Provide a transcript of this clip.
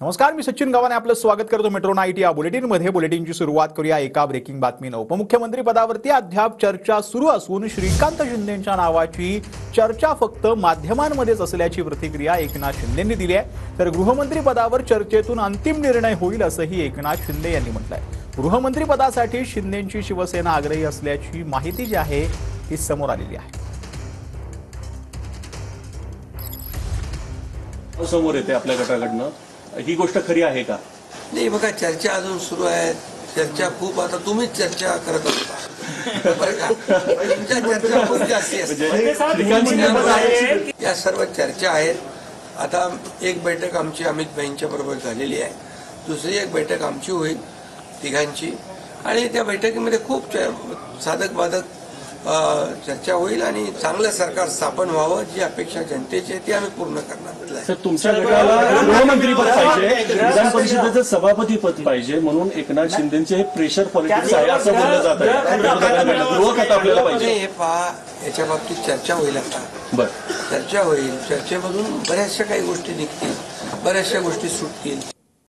नमस्कार, मी सचिन गव्हाणे आपलं स्वागत करतो मेट्रो नाईट या बुलेटिनमध्ये। बुलेटिनची सुरुवात करूया एका ब्रेकिंग बातमीनं। उपमुख्यमंत्री पदावरती अद्याप चर्चा सुरू असून श्रीकांत शिंदेंच्या नावाची चर्चा फक्त माध्यमांमध्येच असल्याची प्रतिक्रिया एकनाथ शिंदेंनी दिली आहे। तर गृहमंत्री पदावर चर्चेतून अंतिम निर्णय होईल असंही एकनाथ शिंदे यांनी म्हटलंय। गृहमंत्री पदासाठी शिंदेंची शिवसेना आग्रही असल्याची माहिती जी आहे ती समोर आलेली आहे। समोर येते आपल्या गटाकडनं, ही गोष्ट खरी आहे का? नाही बघा, चर्चा अजून सुरू आहे। चर्चा खूप, आता तुम्हीच चर्चा करत असता बरं का? तुमच्या चर्चा खूप जास्ती असते। या सर्व चर्चा आहेत। आता एक बैठक आमची अमित भाईंच्या बरोबर झालेली आहे, दुसरी एक बैठक आमची होईल तिघांची, आणि त्या बैठकीमध्ये खूप साधक बाधक चर्चा होईल आणि चांगलं सरकार स्थापन व्हावं, जी अपेक्षा जनतेची आहे ती आम्ही पूर्ण करणार। सर, तुमच्या गटाला गृहमंत्री पद पाहिजे, विधान परिषदेचं सभापती पद पाहिजे, म्हणून एकनाथ शिंदेचे हे प्रेशर पॉलिटिक्स आहे असं बोललं जात आहे। गृह खातं आपल्याला पाहिजे, हे पहा, याच्या बाबतीत चर्चा होईल। आता बरं चर्चा होईल, चर्चेमधून बऱ्याचशा काही गोष्टी निघतील, बऱ्याचशा गोष्टी सुटतील।